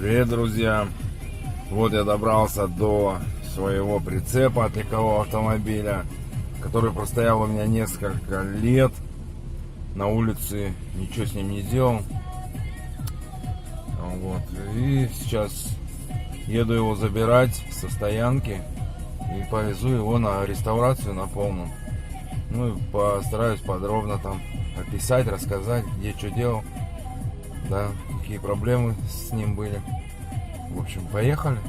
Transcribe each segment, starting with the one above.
Привет, друзья! Вот я добрался до своего прицепа от легкового автомобиля, который простоял у меня несколько лет на улице, ничего с ним не делал. Вот. И сейчас еду его забирать со стоянки и повезу его на реставрацию на полном. Ну и постараюсь подробно там описать, рассказать, где что делал, да, какие проблемы с ним были. В общем, поехали.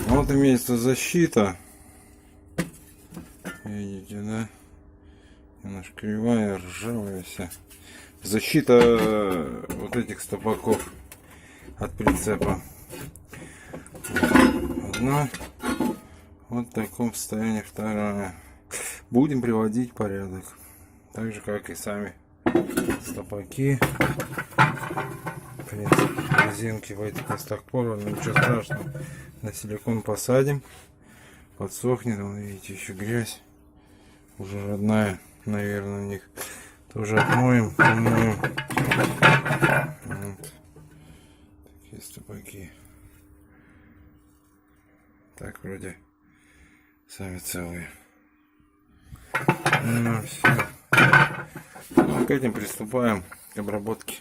Вот имеется защита, видите, да, немножко кривая, ржавая вся. Защита вот этих стопаков от прицепа. Одна, вот в таком состоянии вторая. Будем приводить в порядок, так же как и сами стопаки. В принципе, резинки в этих местах порваны, ничего страшного. На силикон посадим, подсохнет. Вон, видите, еще грязь уже родная, наверное, у них. Тоже отмоем, помоем. Вот. Такие стопаки. Так, вроде сами целые. Ну, все. К этим приступаем к обработке.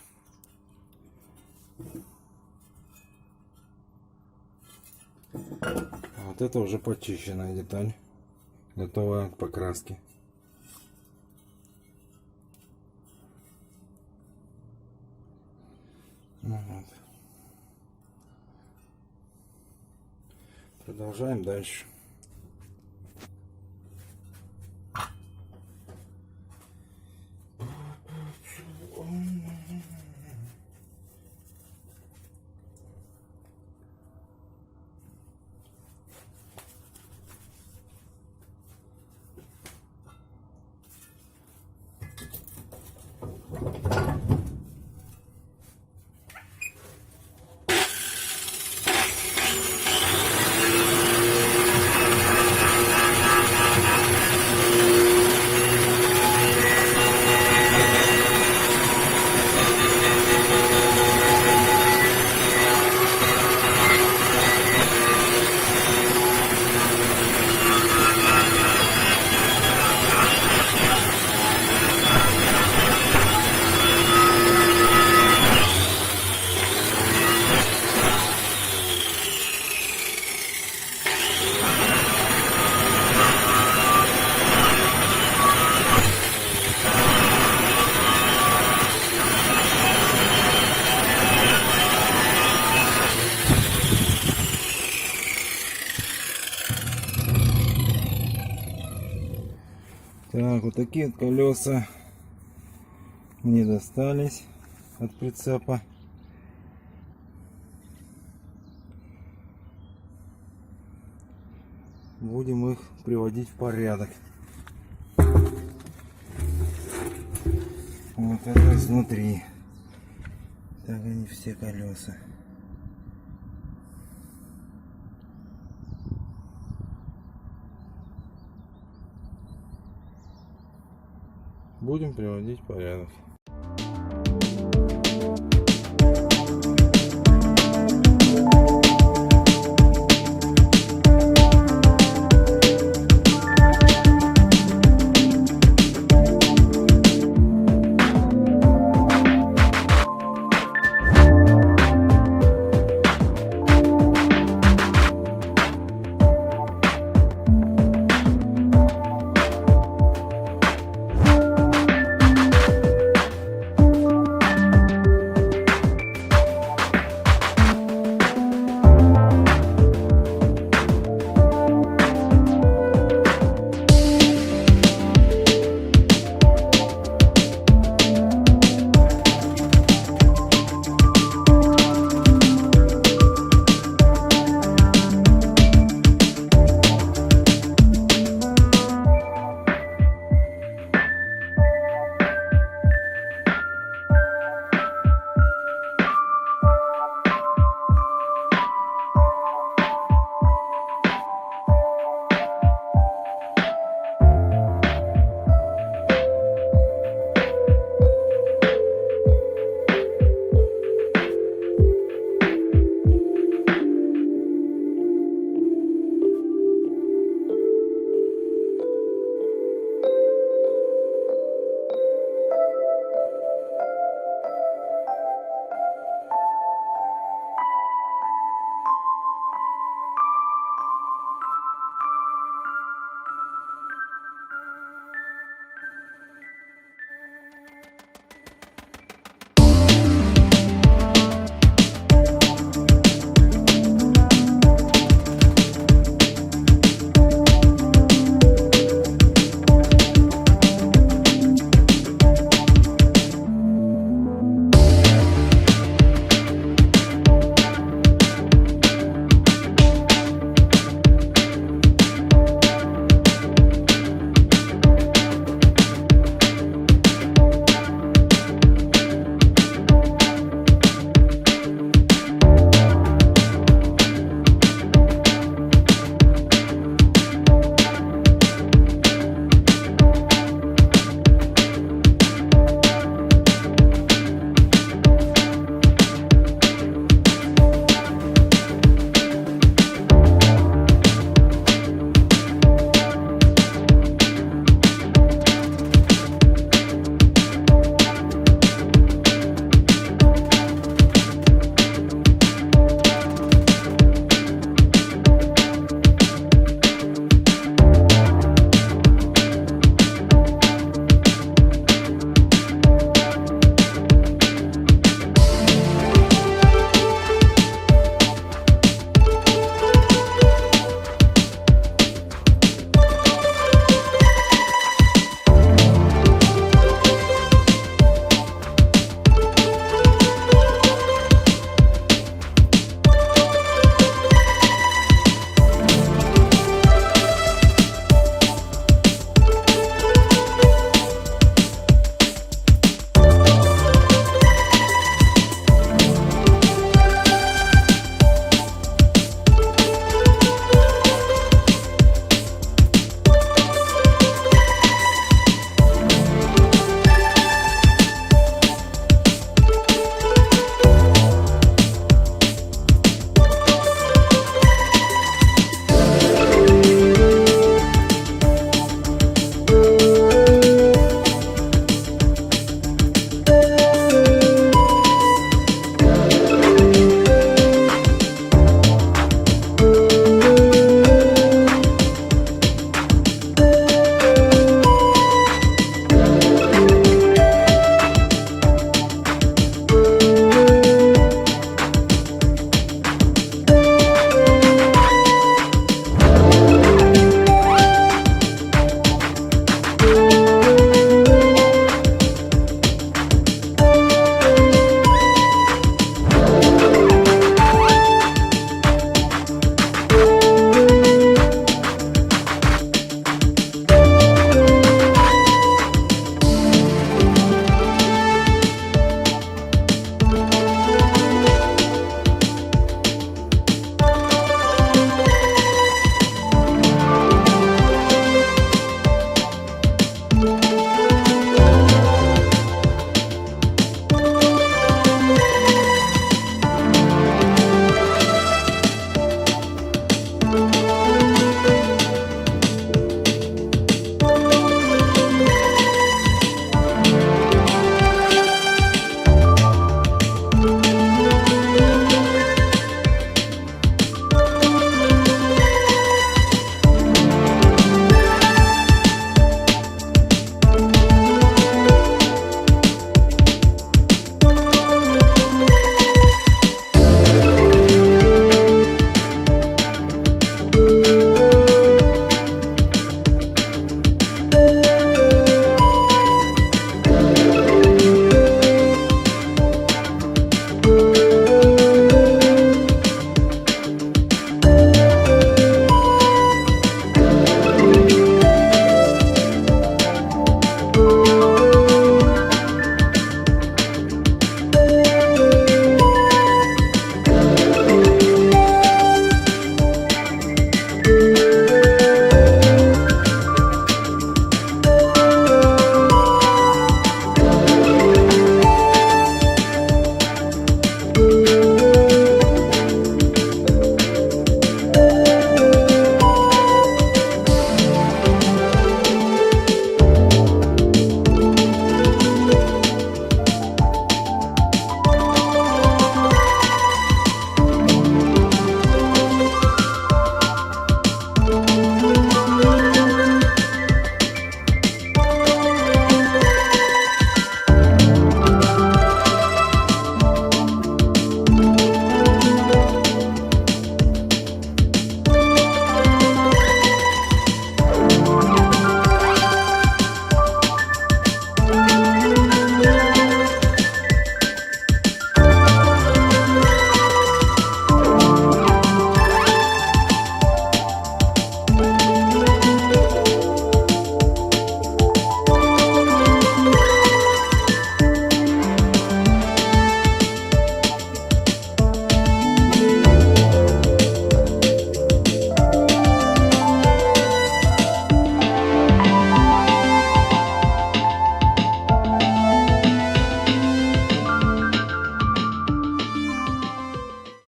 Вот это уже почищенная деталь, готовая к покраске. Ну вот. Продолжаем дальше. Так, вот такие вот колеса мне достались от прицепа. Будем их приводить в порядок. Вот это изнутри. Так они все колеса. Будем приводить в порядок.